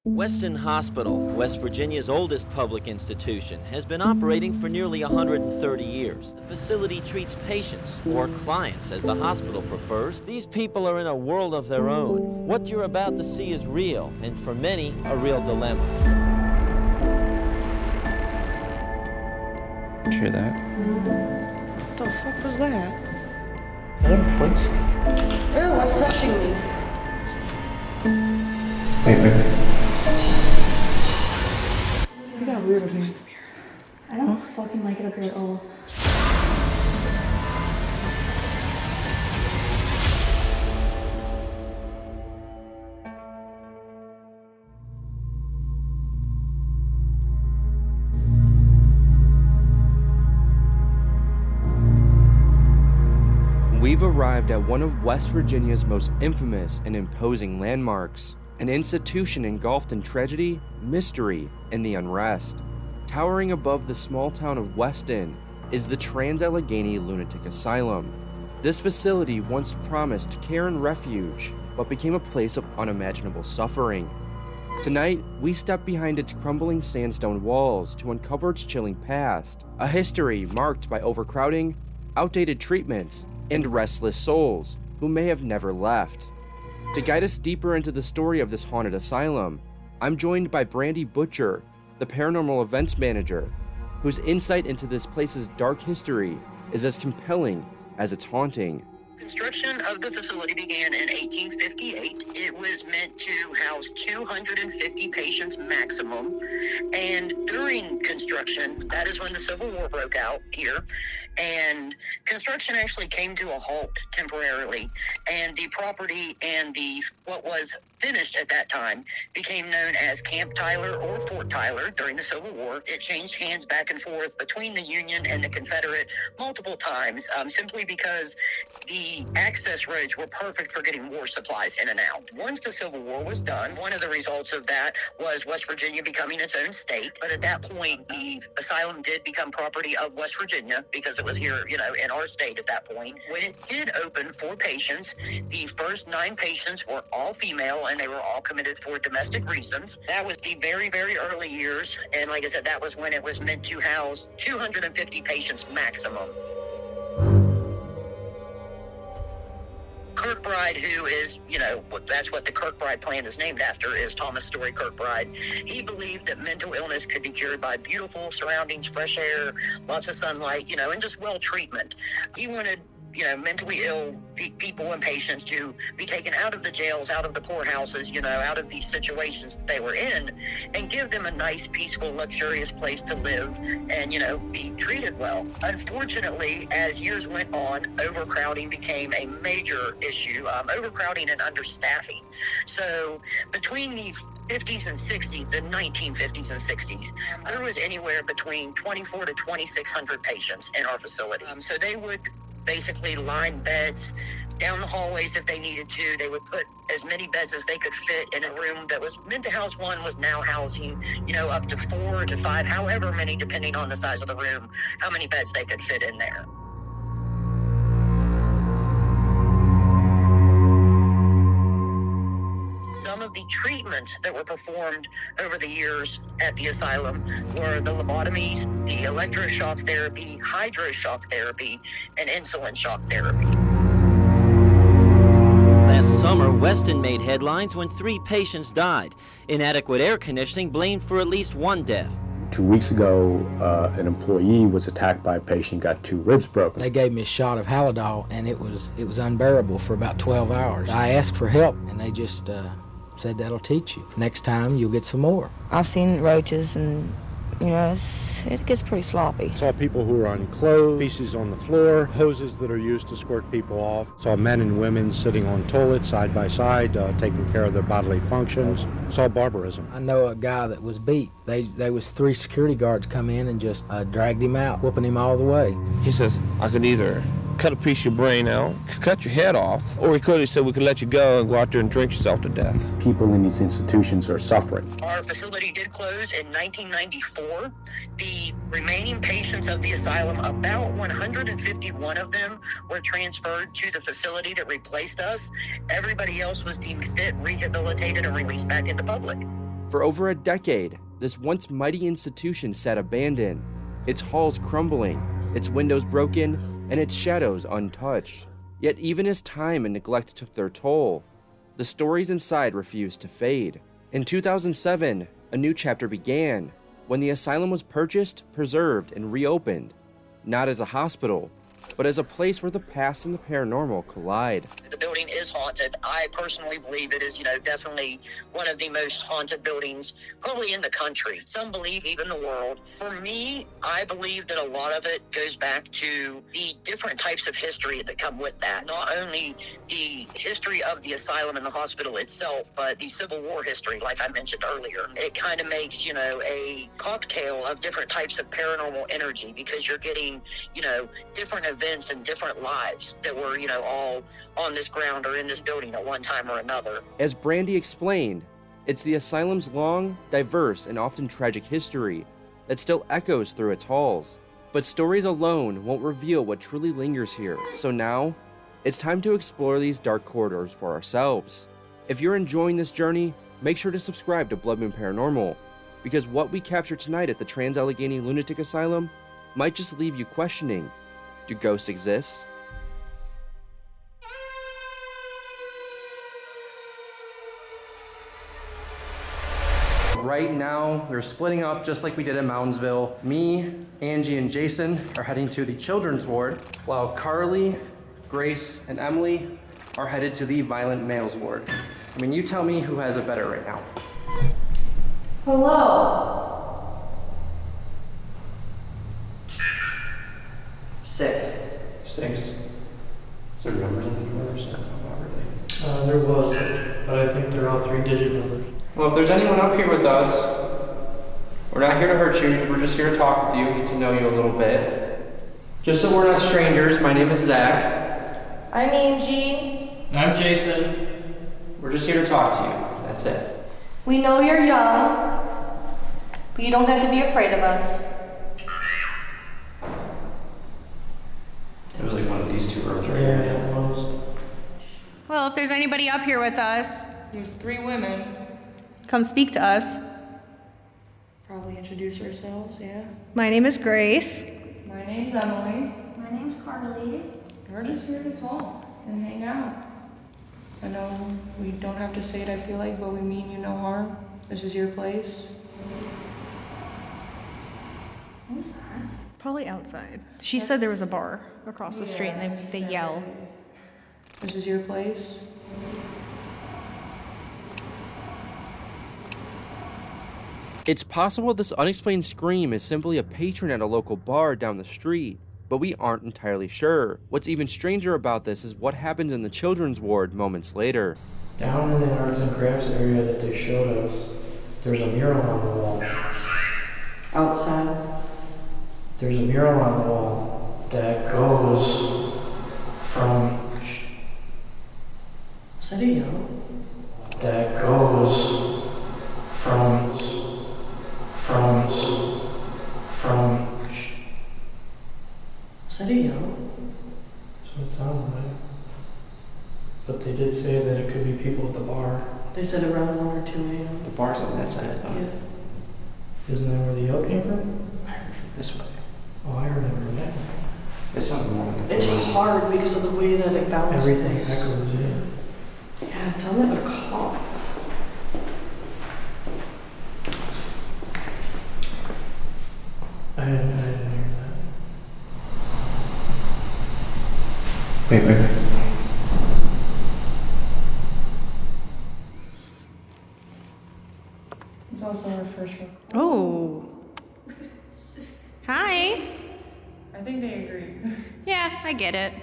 Weston Hospital, West Virginia's oldest public institution, has been operating for nearly 130 years. The facility treats patients, or clients as the hospital prefers. These people are in a world of their own. What you're about to see is real, and for many, a real dilemma. Did you hear that? What the fuck was that? Hello, please. Ew, what's touching me? Wait. You got weird with me. I don't fucking like it up here at all. We've arrived at one of West Virginia's most infamous and imposing landmarks, an institution engulfed in tragedy, mystery, and the unrest. Towering above the small town of Weston is the Trans-Allegheny Lunatic Asylum. This facility once promised care and refuge, but became a place of unimaginable suffering. Tonight, we step behind its crumbling sandstone walls to uncover its chilling past, a history marked by overcrowding, outdated treatments, and restless souls who may have never left. To guide us deeper into the story of this haunted asylum, I'm joined by Brandy Butcher, the paranormal events manager, whose insight into this place's dark history is as compelling as it's haunting. Construction of the facility began in 1858. It was meant to house 250 patients maximum. And during construction, that is when the Civil War broke out here. And construction actually came to a halt temporarily. And the property and what was finished at that time became known as Camp Tyler or Fort Tyler during the Civil War. It changed hands back and forth between the Union and the Confederate multiple times, simply because the access roads were perfect for getting war supplies in and out. Once the Civil War was done, one of the results of that was West Virginia becoming its own state. But at that point, the asylum did become property of West Virginia because it was here, in our state at that point. When it did open for patients, the first 9 patients were all female and they were all committed for domestic reasons. That was the very, very early years. And like I said, that was when it was meant to house 250 patients maximum. Kirkbride, who is, that's what the Kirkbride plan is named after, is Thomas Story Kirkbride. He believed that mental illness could be cured by beautiful surroundings, fresh air, lots of sunlight, and just well treatment. He wanted mentally ill people and patients to be taken out of the jails, out of the poorhouses, out of these situations that they were in, and give them a nice, peaceful, luxurious place to live and, be treated well. Unfortunately, as years went on, overcrowding became a major issue, overcrowding and understaffing. So between the 50s and 60s, the 1950s and 60s, there was anywhere between 24 to 2,600 patients in our facility. So they would basically line beds down the hallways if they needed to. They would put as many beds as they could fit in a room that was meant to house one, was now housing, up to 4 to 5, however many, depending on the size of the room, how many beds they could fit in there. Some of the treatments that were performed over the years at the asylum were the lobotomies, the electroshock therapy, hydroshock therapy, and insulin shock therapy. Last summer, Weston made headlines when 3 patients died. Inadequate air conditioning blamed for at least 1 death. 2 weeks ago, an employee was attacked by a patient, got 2 ribs broken. They gave me a shot of Halidol, and it was unbearable for about 12 hours. I asked for help, and they just said that'll teach you. Next time, you'll get some more. I've seen roaches, and it gets pretty sloppy. Saw people who are unclothed, feces on the floor, hoses that are used to squirt people off. Saw men and women sitting on toilets side by side, taking care of their bodily functions. Saw barbarism. I know a guy that was beat. They was 3 security guards come in and just dragged him out, whooping him all the way. He says, I could either cut a piece of your brain out, cut your head off, or he could have said we could let you go and go out there and drink yourself to death. People in these institutions are suffering. Our facility did close in 1994. The remaining patients of the asylum, about 151 of them were transferred to the facility that replaced us. Everybody else was deemed fit, rehabilitated, and released back into public. For over a decade, this once mighty institution sat abandoned, its halls crumbling, its windows broken, and its shadows untouched. Yet even as time and neglect took their toll, the stories inside refused to fade. In 2007, a new chapter began when the asylum was purchased, preserved, and reopened, not as a hospital, but as a place where the past and the paranormal collide. The building is haunted. I personally believe it is, definitely one of the most haunted buildings probably in the country. Some believe even the world. For me, I believe that a lot of it goes back to the different types of history that come with that. Not only the history of the asylum and the hospital itself, but the Civil War history, like I mentioned earlier. It kind of makes, a cocktail of different types of paranormal energy because you're getting, different events and different lives that were, all on this ground or in this building at one time or another. As Brandy explained, it's the asylum's long, diverse, and often tragic history that still echoes through its halls. But stories alone won't reveal what truly lingers here. So now, it's time to explore these dark corridors for ourselves. If you're enjoying this journey, make sure to subscribe to Blood Moon Paranormal, because what we capture tonight at the Trans-Allegheny Lunatic Asylum might just leave you questioning, do ghosts exist? Right now, we're splitting up just like we did in Moundsville. Me, Angie, and Jason are heading to the children's ward, while Carly, Grace, and Emily are headed to the violent males ward. I mean, you tell me who has it better right now. Hello? 6. Is there numbers in the doors? No, not really. There was, but I think they're all 3-digit numbers. Well, if there's anyone up here with us, we're not here to hurt you, we're just here to talk with you, get to know you a little bit. Just so we're not strangers, my name is Zach. I'm Angie. I'm Jason. We're just here to talk to you, that's it. We know you're young, but you don't have to be afraid of us. It was like one of these two rooms right Yeah, here. it was. Well, if there's anybody up here with us, there's 3 women. Come speak to us. Probably introduce ourselves, yeah. My name is Grace. My name's Emily. My name's Carly. We're just here to talk and hang out. I know we don't have to say it, I feel like, but we mean you no harm. This is your place. Who's that? Probably outside. She said there was a bar across the street and they yell. This is your place. It's possible this unexplained scream is simply a patron at a local bar down the street, but we aren't entirely sure. What's even stranger about this is what happens in the children's ward moments later. Down in the arts and crafts area that they showed us, there's a mural on the wall. Outside. There's a mural on the wall that goes from... Is that a yellow? That goes from... Is that a yellow? That's what it sounded like. But they did say that it could be people at the bar. They said around 1 or 2 a.m. The bar's on that side, I thought. Yeah. Isn't that where the yell came from? I heard from this way. Oh, I remember that. It's something more like It's hard because of the way that it bounces. Everything echoes, yeah. Yeah, it sounded like a clock. I didn't hear that. Wait. It's also our first one. Oh. Hi. I think they agree. Yeah, I get it.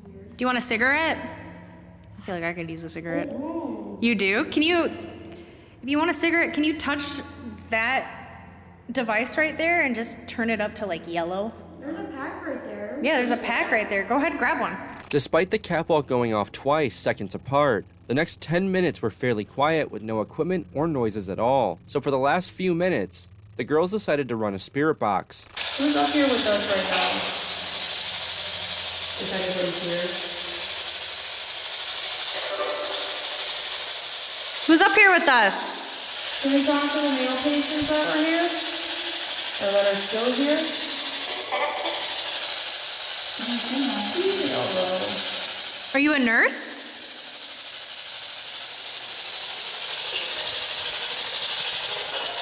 Do you want a cigarette? I feel like I could use a cigarette. Ooh. You do? If you want a cigarette, can you touch that device right there and just turn it up to like yellow? There's a pack right there. Yeah, there's a pack right there. Go ahead, grab one. Despite the catwalk going off twice seconds apart, the next 10 minutes were fairly quiet with no equipment or noises at all. So for the last few minutes, the girls decided to run a spirit box. Who's up here with us right now? If anybody's here. Who's up here with us? Can we talk to the male patients that were here? Or that are still here? Are you a nurse?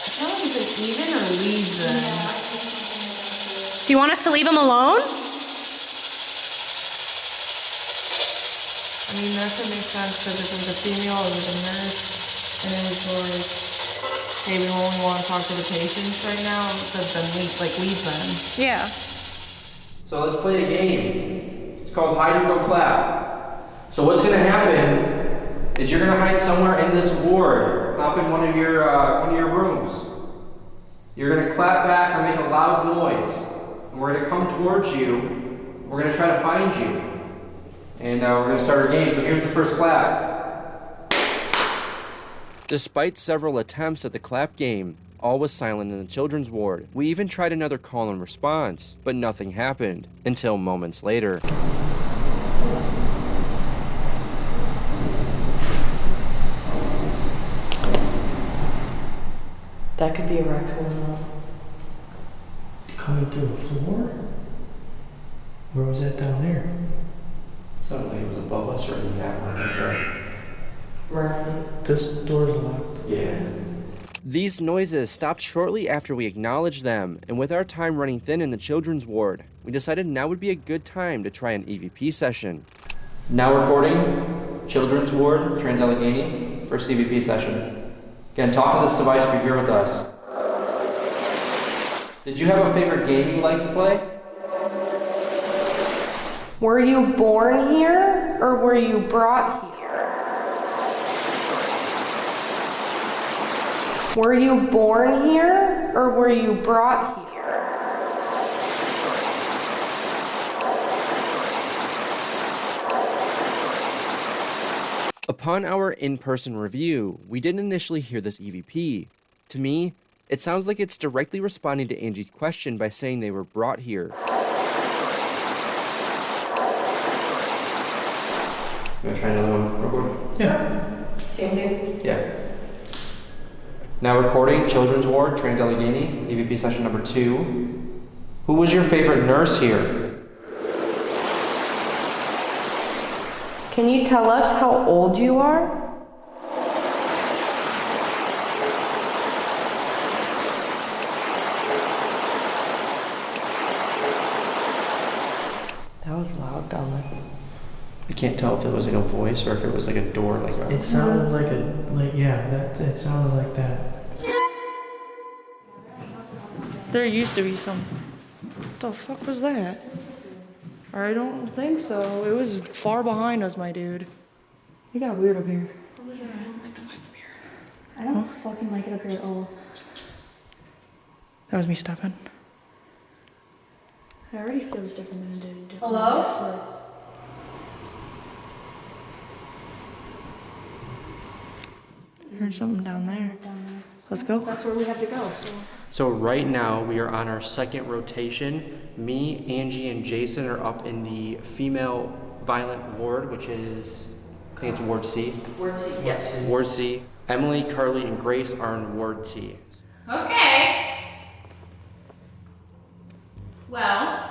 It's not like it's like even or leave them. Do you want us to leave him alone? I mean, that could make sense because if it was a female, it was a nurse, and it was like, hey, we only want to talk to the patients right now, instead of them leave them. Yeah. So let's play a game. It's called hide and go clap. So what's gonna happen is you're gonna hide somewhere in this ward. Hop in one of your rooms. You're gonna clap back or make a loud noise. And we're gonna come towards you. We're gonna try to find you. And we're gonna start our game. So here's the first clap. Despite several attempts at the clap game, all was silent in the children's ward. We even tried another call and response, but nothing happened until moments later. That could be a raccoon. Coming through the floor? Where was that down there? Sounded like it was above us or in that one right there. Murphy. This door's locked. Yeah. These noises stopped shortly after we acknowledged them, and with our time running thin in the children's ward, we decided now would be a good time to try an EVP session. Now recording, children's ward, Trans-Allegheny, first EVP session. Again, talk to this device if you're here with us. Did you have a favorite game you like to play? Were you born here or were you brought here? Were you born here or were you brought here? Upon our in-person review, we didn't initially hear this EVP. To me, it sounds like it's directly responding to Angie's question by saying they were brought here. You wanna try another one real quick? Yeah. Same thing? Yeah. Now recording, children's ward, Trans-Allegheny, EVP session number 2. Who was your favorite nurse here? Can you tell us how old you are? That was loud down there. I can't tell if it was like a voice or if it was like a door like that. It sounded like it sounded like that. There used to be some. What the fuck was that? I don't think so. It was far behind us, my dude. It got weird up here. What was it? I don't like the vibe up here. I don't fucking like it up here at all. That was me stepping. It already feels different than it did. Hello? Heard something down there. Let's go. That's where we have to go. So right now we are on our second rotation. Me, Angie, and Jason are up in the female violent ward, which is, I think it's Ward C. Ward C, yes. Ward C. Emily, Carly, and Grace are in Ward T. Okay. Well.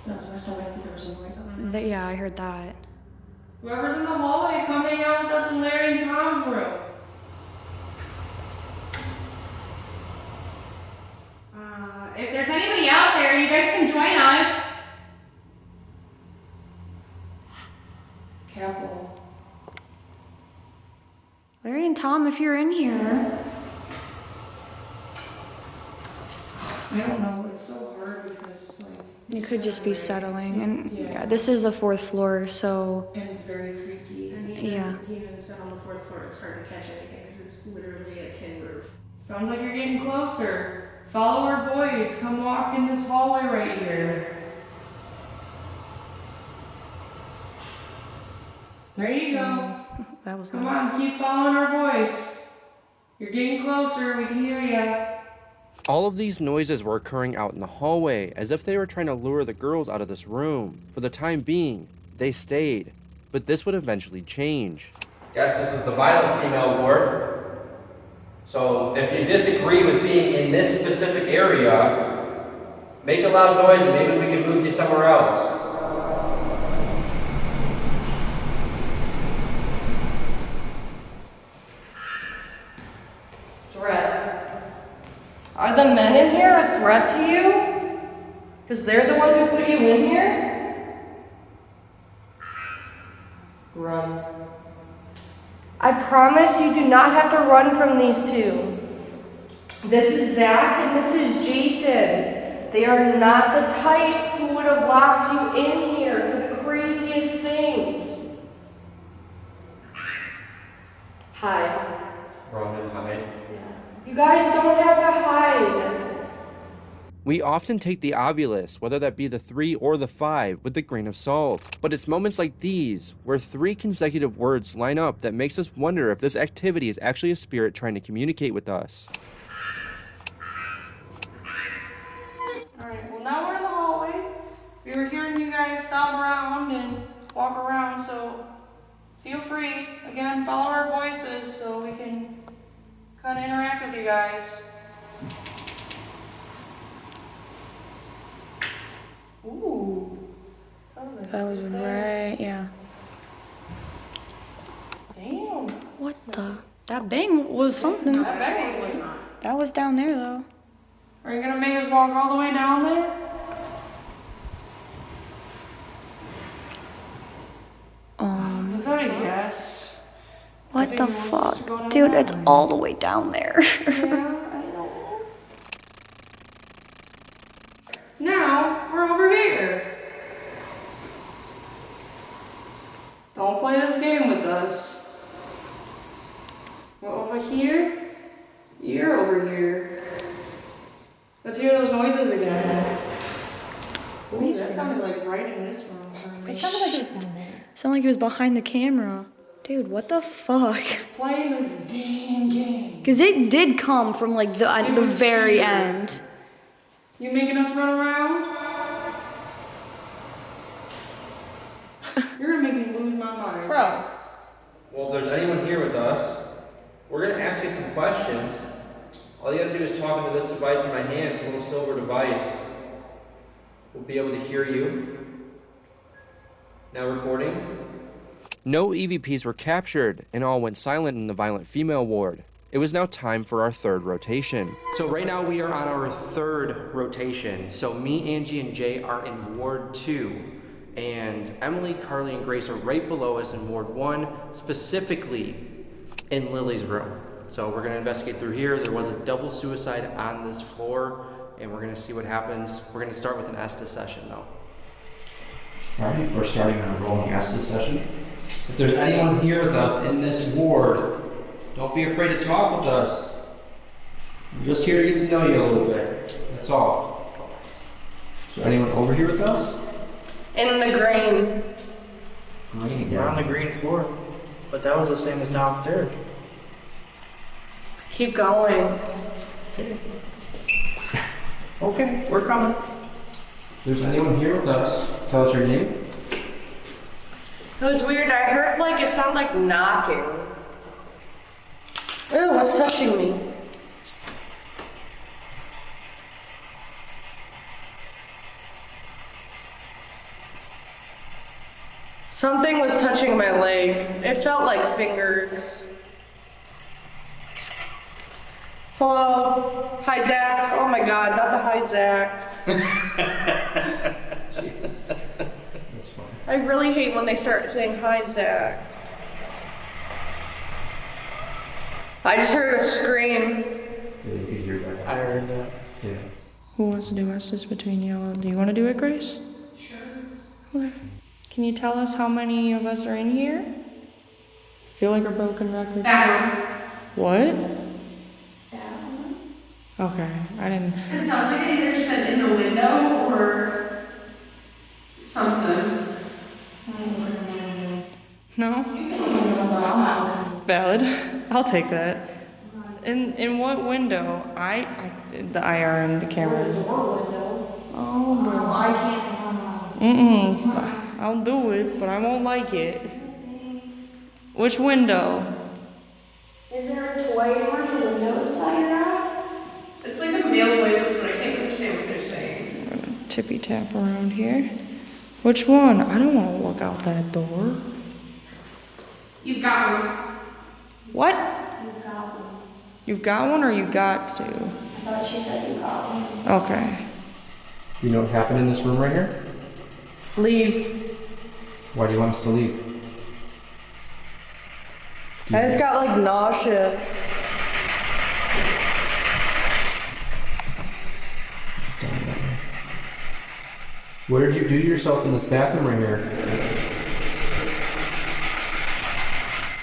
No, the last time I think there was a noise up there. Yeah, I heard that. Whoever's in the hallway, come hang out with us in Larry and Tom's room. If there's anybody out there, you guys can join us. Capital. Larry and Tom, if you're in here. I don't know, it's so hard because like... It could just be settling, and yeah, this is the 4th floor, so... And it's very creaky. And even it's on the 4th floor, it's hard to catch anything because it's literally a tin roof. Sounds like you're getting closer. Follow our voice. Come walk in this hallway right here. There you go. That was Come on, keep following our voice. You're getting closer. We can hear ya. All of these noises were occurring out in the hallway, as if they were trying to lure the girls out of this room. For the time being, they stayed, but this would eventually change. Yes, this is the violent female ward. So if you disagree with being in this specific area, make a loud noise and maybe we can move you somewhere else. Threat. Are the men in here a threat to you? Because they're the ones who put you in here? Run. I promise you do not have to run from these two. This is Zach and this is Jason. They are not the type who would have locked you in here for the craziest things. Hide. Run and hide. You guys don't have to hide. We often take the obvious, whether that be the 3 or the 5, with a grain of salt. But it's moments like these, where 3 consecutive words line up that makes us wonder if this activity is actually a spirit trying to communicate with us. Alright, well now we're in the hallway. We were hearing you guys stomp around and walk around, so feel free. Again, follow our voices so we can kind of interact with you guys. Ooh. That was right, yeah. Damn. What the? That bang was something. That bang was not. That was down there though. Are you gonna make us walk all the way down there? Is that a yes? What the fuck? Dude, it's all the way down there. Yeah, I know. Now, we're over here. Don't play this game with us. We're over here. You're over here. Let's hear those noises again. Ooh, that sounded like right in this room. It sounded like it was down there. Sounded like it was behind the camera. Dude, what the fuck? Playing this damn game. Because it did come from like the very end. You making us run around? You're gonna make me lose my mind. Bro. Well, if there's anyone here with us, we're gonna ask you some questions. All you gotta do is talk into this device in my hand, it's a little silver device. We'll be able to hear you. Now recording. No EVPs were captured, and all went silent in the violent female ward. It was now time for our 3rd rotation. So right now we are on our 3rd rotation. So me, Angie, and Jay are in Ward 2. And Emily, Carly, and Grace are right below us in Ward 1, specifically in Lily's room. So we're gonna investigate through here. There was a double suicide on this floor, and we're gonna see what happens. We're gonna start with an Estes session though. All right, we're starting on a rolling Estes session. If there's anyone here with us in this ward, don't be afraid to talk with us. We're just here to get to know you a little bit. That's all. Is there anyone over here with us? In the grain. Green again. We're on the green floor, but that was the same as downstairs. Keep going. Okay. Okay, we're coming. If there's anyone here with us, tell us your name. It was weird. I heard like it sounded like knocking. Ew, what's touching me? Something was touching my leg. It felt like fingers. Hello? Hi, Zach. Oh my god, not the hi, Zach. Jesus. That's fine. I really hate when they start saying hi, Zach. I just heard a scream. Yeah, you could hear that. I heard that. Yeah. Who wants to do Estes between y'all? Do you want to do it, Grace? Sure. Okay. Can you tell us how many of us are in here? I feel like a broken record. What? Okay, I didn't. It sounds like it either said in the window or something. No? Valid. I'll take that. In what window? The IR, the cameras. Oh, bro. I can't. I'll do it, but I won't like it. Which window? Is there a toy in one of the windows that you're at? It's like a male voices, but I can't understand what they're saying. I'm gonna tippy tap around here. Which one? I don't want to look out that door. You've got one. What? You've got one. You've got one or you got to? I thought she said you got one. Okay. You know what happened in this room right here? Leave. Why do you want us to leave? I just got like nauseous. What did you do to yourself in this bathroom right here?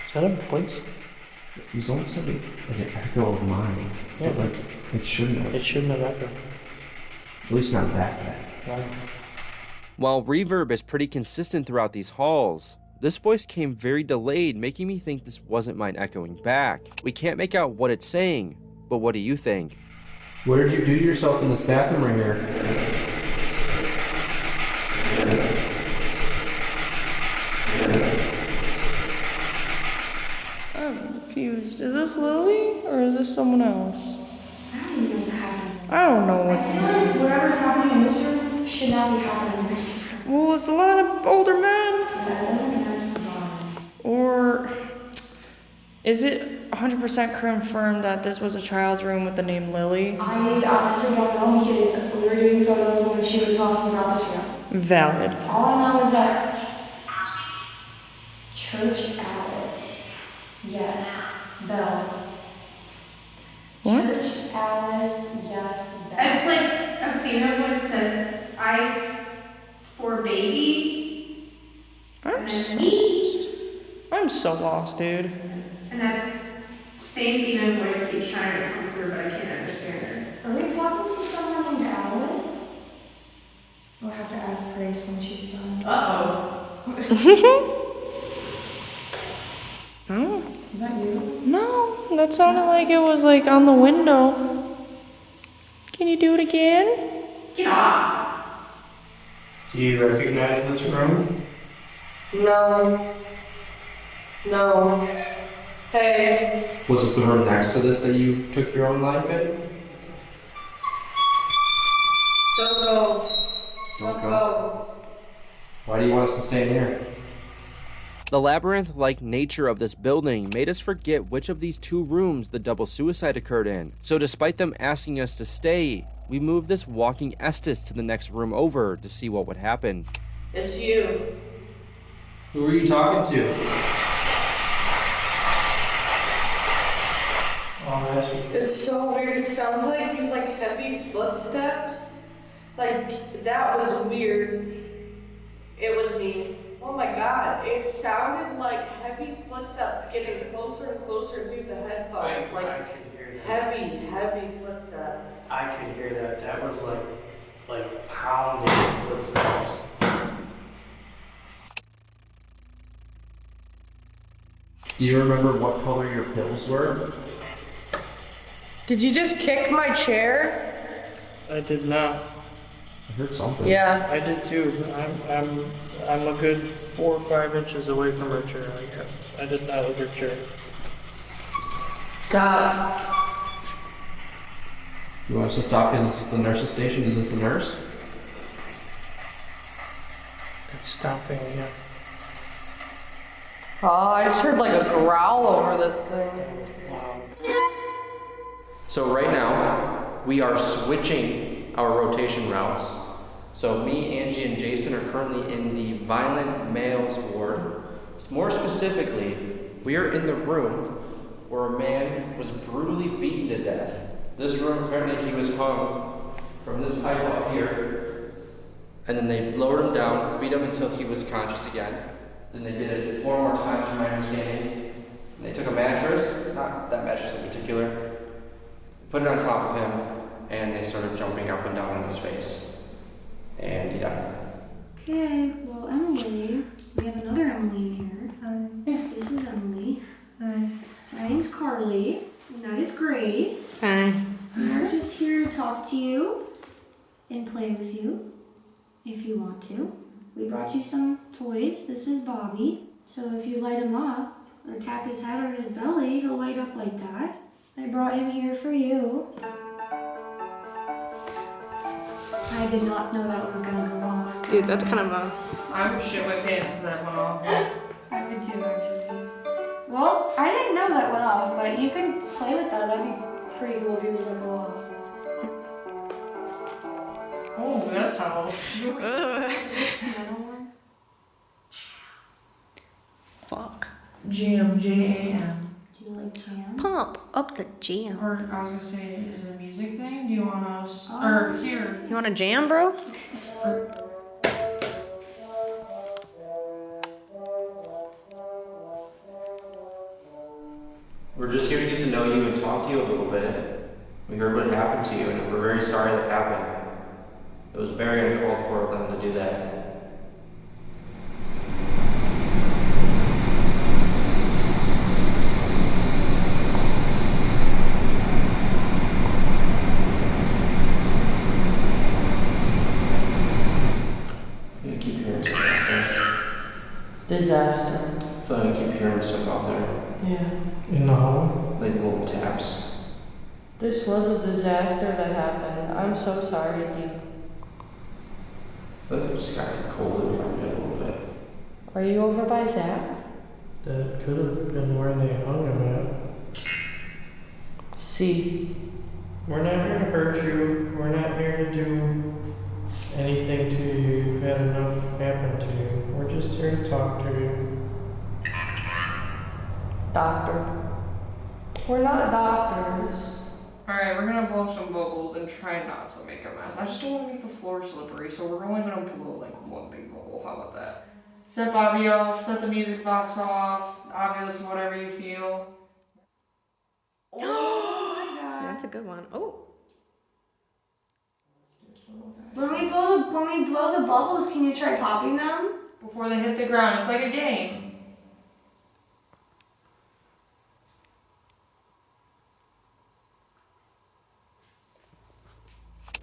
Is that a voice? He's almost like an echo of mine. Yeah. But like, it shouldn't have. It shouldn't have echoed. At least not that bad. No. While reverb is pretty consistent throughout these halls, this voice came very delayed, making me think this wasn't mine echoing back. We can't make out what it's saying, but what do you think? What did you do to yourself in this bathroom right here? I'm confused. Is this Lily or is this someone else? I don't even know what's happening. I don't know I what's. feel like whatever's happening in this room should not be happening in this room. Well, it's a lot of older men. Yeah, it doesn't matter to the bottom. Or is it 100% confirmed that this was a child's room with the name Lily? I honestly don't know because we were doing photos when she was talking about this room. Valid. All I know is that Church Alice. Yes. Bell. What? Church Alice, yes, Bell. It's like a female voice said, I for baby. And then me. I'm so lost, dude. And that's same female voice keeps trying to come through, but I can't understand her. Are we talking to someone named Alice? We'll have to ask Grace when she's done. Uh-oh. Oh. Is that you? No, that sounded like it was like on the window. Can you do it again? Get off. Do you recognize this room? No. No. Hey. Was it the room next to this that you took your own life in? Don't go. Don't go. Why do you want us to stay in here? The labyrinth-like nature of this building made us forget which of these two rooms the double suicide occurred in. So despite them asking us to stay, we moved this walking Estes to the next room over to see what would happen. It's you. Who are you talking to? Oh, that's It's so weird. It sounds like these like heavy footsteps. Like that was weird. It was me. Oh my god, it sounded like heavy footsteps getting closer and closer through the headphones. I Like could hear that. heavy footsteps. I could hear that. That was like pounding footsteps. Do you remember what color your pills were? Did you just kick my chair? I did not. I heard something. Yeah. I did too. I'm a good 4 or 5 inches away from her chair. I did not hit her chair. Stop. You want us to stop? Is this the nurse's station? Is this the nurse? It's stopping again. Oh, I just heard like a growl over this thing. Wow. So right now, we are switching our rotation routes. So me, Angie, and Jason are currently in the violent males ward. More specifically, we are in the room where a man was brutally beaten to death. This room, apparently he was hung from this pipe up here, and then they lowered him down, beat him until he was conscious again. Then they did it 4 more times from my understanding. And they took a mattress, not that mattress in particular, put it on top of him, and they started jumping up and down in his face. And he died. Okay, well, Emily, we have another Emily in here. This is Emily. My name's Carly, and that is Grace. Hi. And we're just here to talk to you and play with you, if you want to. We brought you some toys. This is Bobby. So if you light him up, or tap his head or his belly, he'll light up like that. I brought him here for you. I did not know that was gonna go off. Dude, that's kind of a... I would shit my pants if that went off. I would too, actually. Well, I didn't know that went off, but you can play with that. That'd be pretty cool if you would let go off. Oh, that sounds... Fuck. Jam, J-A-M. Do you like jam? Pump up the jam. Or I was gonna say, is it a music thing? Do you want us... Or here. You want a jam, bro? We're just here to get to know you and talk to you a little bit. We heard what happened to you, and we're very sorry that happened. It was very uncalled for of them to do that. You keep hearing stuff out there. Disaster. I feel like I keep hearing stuff out there. Yeah. In the hallway? Like little taps. This was a disaster that happened. I'm so sorry, Dee. I feel like it just got cold in front of me a little bit. Are you over by Zach? That could have been where they hung him at. See. We're not here to hurt you. We're not here to do anything to you. You've had enough happen to you. We're just here to talk to you. Doctor. We're not doctors. Alright, we're gonna blow some bubbles and try not to make a mess. I just don't want to make the floor slippery, so we're only gonna blow like one big bubble. How about that? Set Bobby off, set the music box off, obvious, whatever you feel. Oh my god. That's a good one. Oh. When we blow the bubbles, can you try popping them? Before they hit the ground, it's like a game.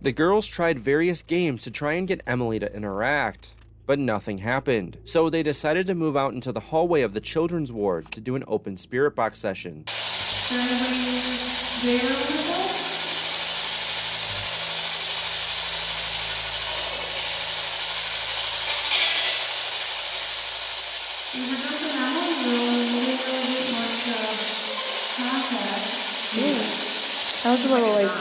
The girls tried various games to try and get Emily to interact, but nothing happened. So they decided to move out into the hallway of the children's ward to do an open spirit box session. Is there anybody's there with us? We were just in Emily's room. We didn't really get much contact. That was a little like...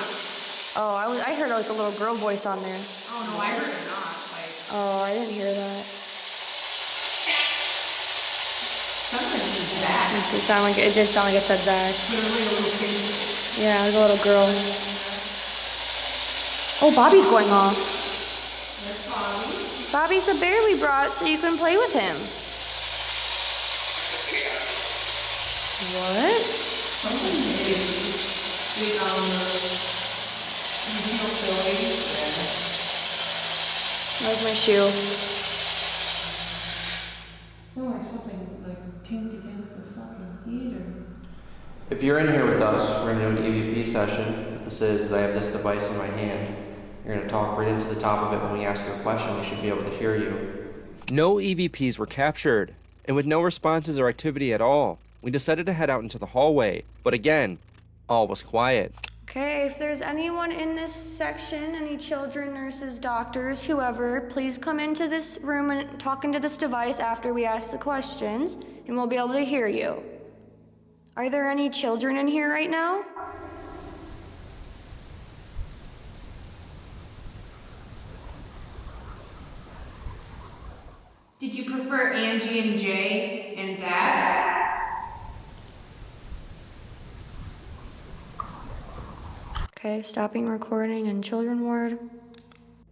Oh, I heard like a little girl voice on there. Oh no, I heard it not. Oh, I didn't hear that. Sometimes it's Zach. It did sound like it said Zach. But it was like a little kid voice. Yeah, like a little girl. Oh, Bobby's going off. There's Bobby. Bobby's a bear we brought so you can play with him. What? Something big. You feel silly? Yeah. That was my shoe. Sounds like something like tinged against the fucking heater. If you're in here with us, we're going to do an EVP session. What this is I have this device in my hand. You're going to talk right into the top of it when we ask you a question. We should be able to hear you. No EVPs were captured, and with no responses or activity at all, we decided to head out into the hallway. But again, all was quiet. Okay, if there's anyone in this section, any children, nurses, doctors, whoever, please come into this room and talk into this device after we ask the questions, and we'll be able to hear you. Are there any children in here right now? Did you prefer Angie and Jay and Zach? Okay, stopping recording in children ward.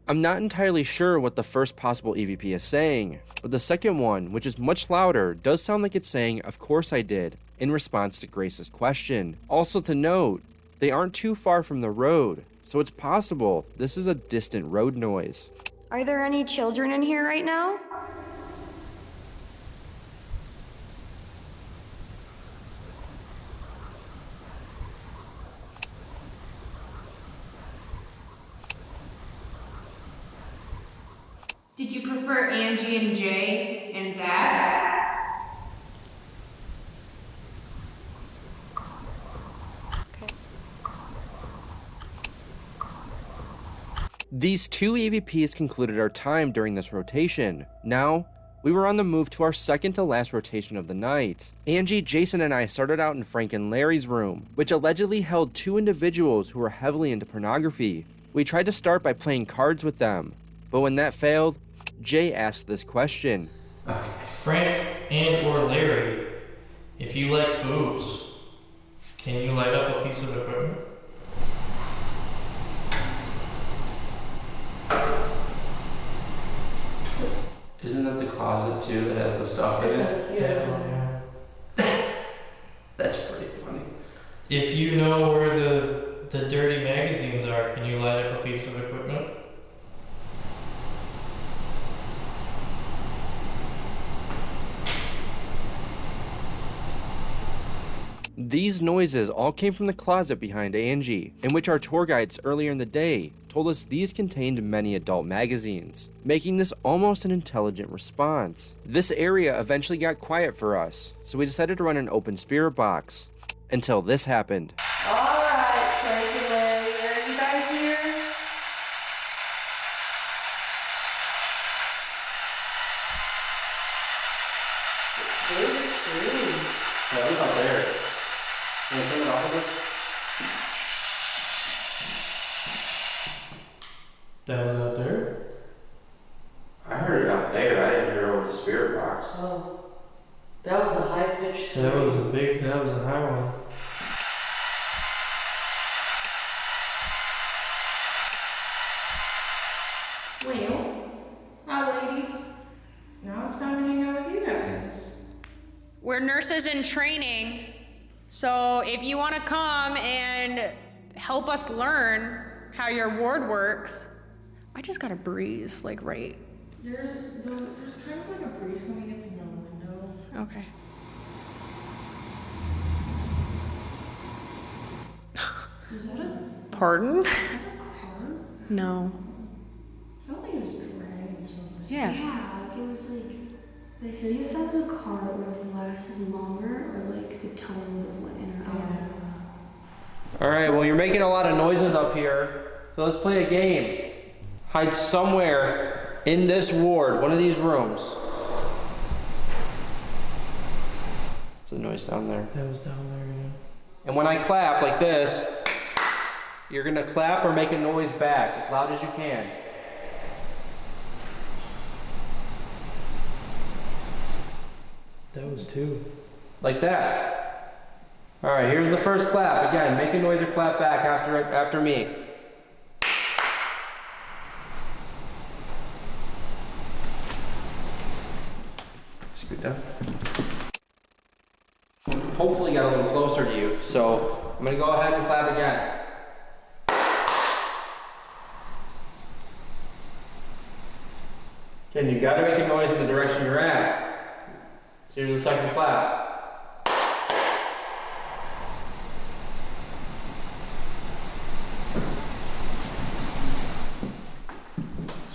I'm not entirely sure what the first possible EVP is saying, but the second one, which is much louder, does sound like it's saying, "Of course I did," in response to Grace's question. Also to note, they aren't too far from the road, so it's possible this is a distant road noise. Are there any children in here right now? Did you prefer Angie and Jay and Zach? These 2 EVPs concluded our time during this rotation. Now, we were on the move to our second to last rotation of the night. Angie, Jason, and I started out in Frank and Larry's room, which allegedly held 2 individuals who were heavily into pornography. We tried to start by playing cards with them, but when that failed, Jay asked this question. Frank and or Larry, if you like boobs, can you light up a piece of equipment? Isn't that the closet too that has the stuff in it? Yeah. That's pretty funny. If you know where the dirty magazines are, can you light up a piece of equipment? These noises all came from the closet behind Angie, in which our tour guides earlier in the day told us these contained many adult magazines, making this almost an intelligent response. This area eventually got quiet for us, so we decided to run an open spirit box, until this happened. Alright, Frank and Larry, are you guys here? There's a screen. Yeah, it's up there. Can you turn it off a bit? That was out there? I heard it out there. I didn't hear it over the spirit box. Oh, that was a high-pitched scream. That was a high one. Well, hi ladies. Now it's time to hang out with you guys. We're nurses in training, so if you want to come and help us learn how your ward works, I just got a breeze, like right. There's kind of like a breeze coming in from the window. Okay. Was that a Pardon? car? No. It sounded like it was dragging something. Yeah. Yeah, like it was like, I feel like if that was a car, it would have lasted longer, or like the tone would have went in or out. Alright, well, you're making a lot of noises up here, so let's play a game. Hide somewhere in this ward, one of these rooms. There's a noise down there. That was down there, yeah. And when I clap like this, you're gonna clap or make a noise back as loud as you can. That was 2. Like that. Alright, here's the first clap. Again, make a noise or clap back after me. Scoot down. Hopefully got a little closer to you, so I'm gonna go ahead and clap again. Again, you gotta make a noise in the direction you're at. So here's the second clap.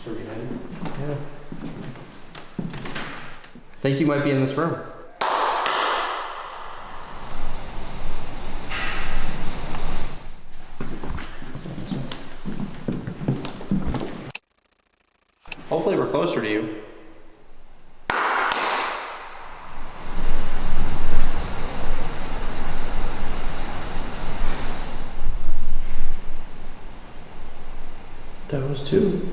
So we're behind you? Yeah. I think you might be in this room. Hopefully we're closer to you. That was 2.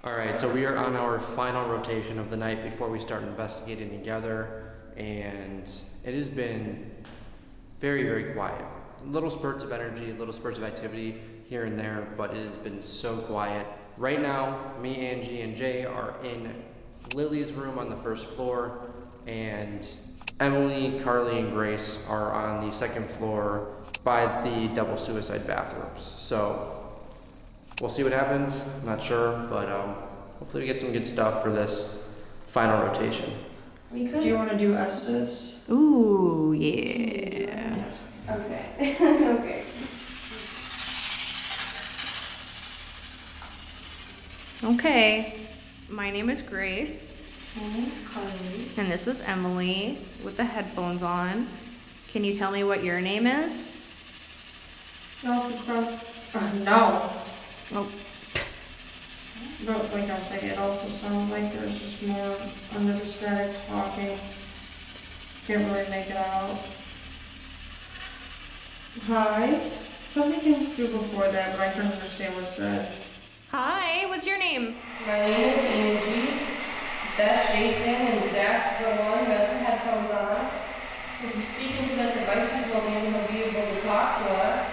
Alright, so we are on our final rotation of the night before we start investigating together, and it has been very, very quiet. Little spurts of energy, little spurts of activity here and there, but it has been so quiet. Right now, me, Angie, and Jay are in Lily's room on the first floor, and Emily, Carly, and Grace are on the second floor by the double suicide bathrooms. So we'll see what happens. I'm not sure, but hopefully we get some good stuff for this final rotation. We could. Do you want to do Estes? Ooh, yeah. Yes. Okay. Okay. Okay. My name is Grace. My name's Carly. And this is Emily with the headphones on. Can you tell me what your name is? You also saw No. Nope. But like I say, it also sounds like there's just more under the static talking. Can't really make it out. Hi. Something came through before that, but I couldn't understand what it said. Hi, what's your name? My name is Angie. That's Jason, and Zach's the one who has the headphones on. If you speak into that devices, well, then he'll be able to talk to us.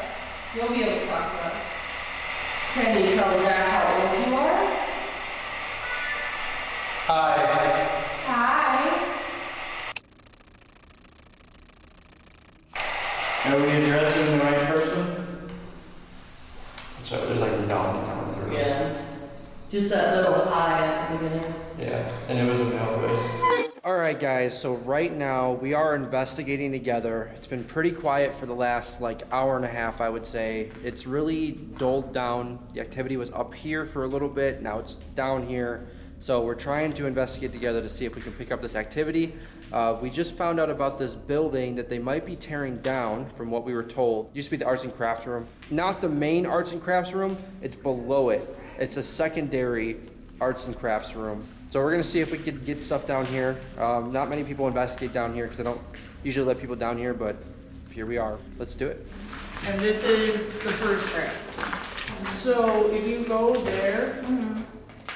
You'll be able to talk to us. Can you tell Zach how old you are? Hi. Hi. Are we addressing the right person? So there's like a dog coming through. Yeah. Just that little hi at the beginning. Yeah, and it was a male voice. Alright guys, so right now we are investigating together. It's been pretty quiet for the last like hour and a half, I would say. It's really dulled down. The activity was up here for a little bit, now it's down here. So we're trying to investigate together to see if we can pick up this activity. We just found out about this building that they might be tearing down from what we were told. It used to be the arts and crafts room. Not the main arts and crafts room, it's below it. It's a secondary arts and crafts room. So we're gonna see if we could get stuff down here. Not many people investigate down here because I don't usually let people down here, but here we are. Let's do it. And this is the first grade. So if you go there,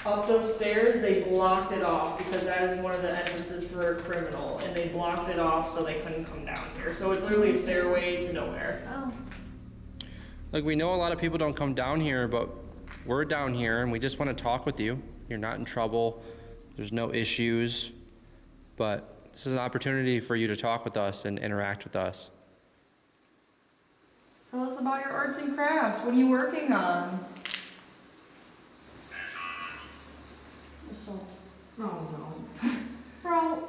up those stairs, they blocked it off because that is one of the entrances for a criminal, and they blocked it off so they couldn't come down here. So it's literally a stairway to nowhere. Oh. Look, we know a lot of people don't come down here, but we're down here and we just want to talk with you. You're not in trouble. There's no issues, but this is an opportunity for you to talk with us and interact with us. Tell us about your arts and crafts. What are you working on? Assault. Oh no. Bro.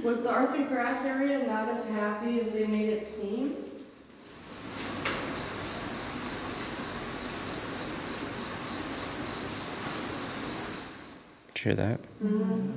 Was the arts and crafts area not as happy as they made it seem? Did you hear that? Mm-hmm.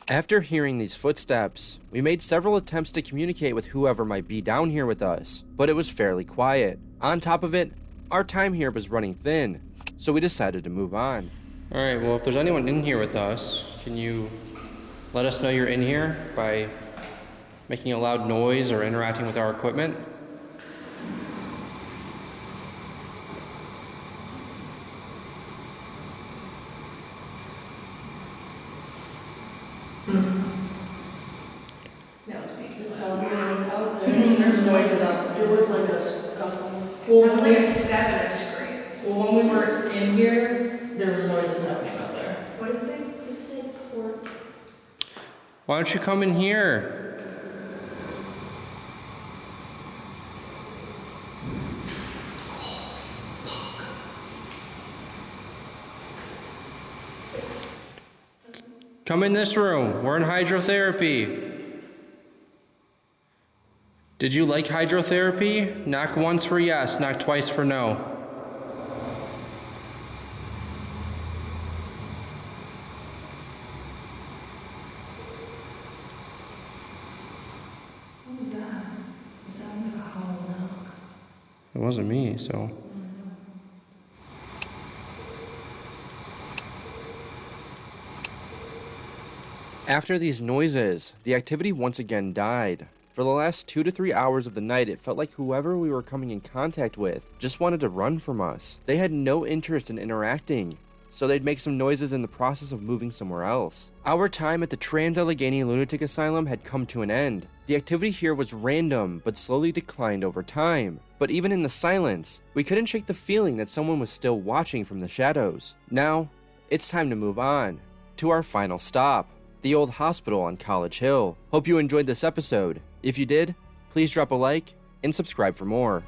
After hearing these footsteps, we made several attempts to communicate with whoever might be down here with us, but it was fairly quiet. On top of it, our time here was running thin, so we decided to move on. All right, well, if there's anyone in here with us, can you let us know you're in here by making a loud noise or interacting with our equipment? That was me. It sounded out there. There's noises. It was like a scuffle. Well, Sounded like a step and a scream. Well, when we were in here, there was noises happening out there. What did it say? It said porch. Why don't you come in here? Come in this room. We're in hydrotherapy. Did you like hydrotherapy? Knock once for yes, knock twice for no. What was that? It sounded like a hollow knock. It wasn't me, so. After these noises, the activity once again died. For the last 2 to 3 hours of the night, it felt like whoever we were coming in contact with just wanted to run from us. They had no interest in interacting, so they'd make some noises in the process of moving somewhere else. Our time at the Trans-Allegheny Lunatic Asylum had come to an end. The activity here was random, but slowly declined over time. But even in the silence, we couldn't shake the feeling that someone was still watching from the shadows. Now, it's time to move on to our final stop, the old hospital on College Hill. Hope you enjoyed this episode. If you did, please drop a like and subscribe for more.